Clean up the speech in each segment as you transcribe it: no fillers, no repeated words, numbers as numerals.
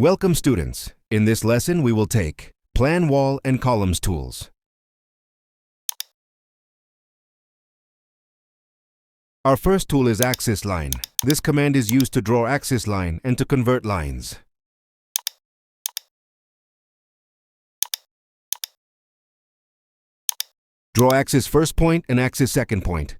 Welcome students. In this lesson we will take Plan Wall and Columns tools. Our first tool is Axis Line. This command is used to draw axis line and to convert lines. Draw axis first point and axis second point.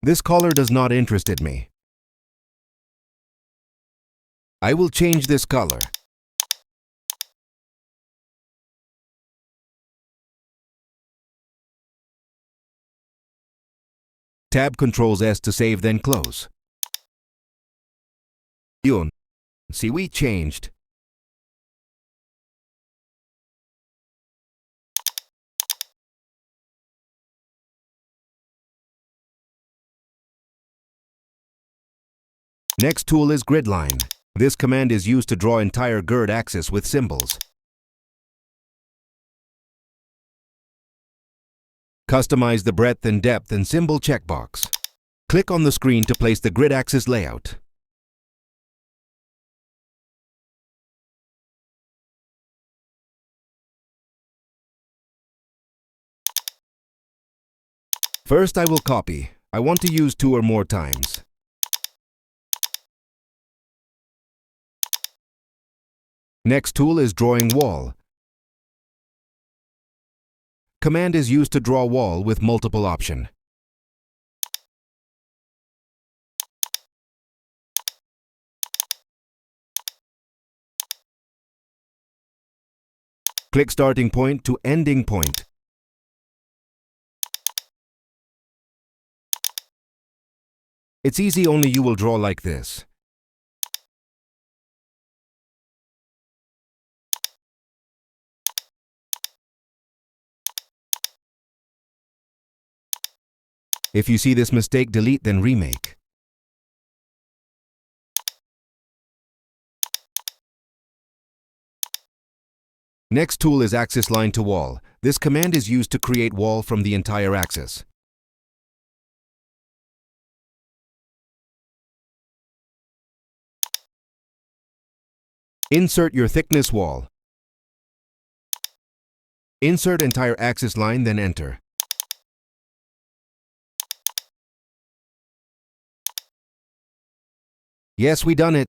This color does not interest me. I will change this color. Tab Ctrl S to save, then close. Yun. See, we changed. Next tool is Grid Line. This command is used to draw entire grid axis with symbols. Customize the breadth and depth and symbol checkbox. Click on the screen to place the grid axis layout. First, I will copy. I want to use 2 or more times. Next tool is Drawing Wall. Command is used to draw wall with multiple option. Click starting point to ending point. It's easy, only you will draw like this. If you see this mistake, delete, then remake. Next tool is Axis Line to Wall. This command is used to create wall from the entire axis. Insert your thickness wall. Insert entire axis line, then enter. Yes, we done it.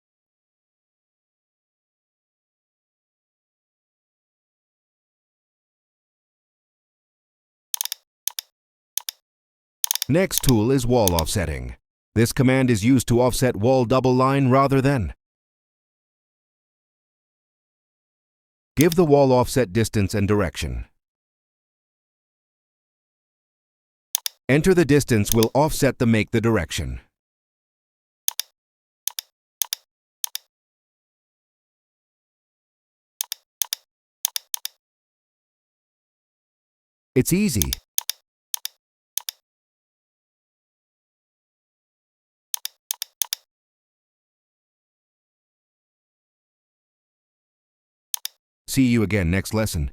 Next tool is Wall Offsetting. This command is used to offset wall double line rather than. Give the wall offset distance and direction. Enter the distance will offset the make the direction. It's easy. See you again next lesson.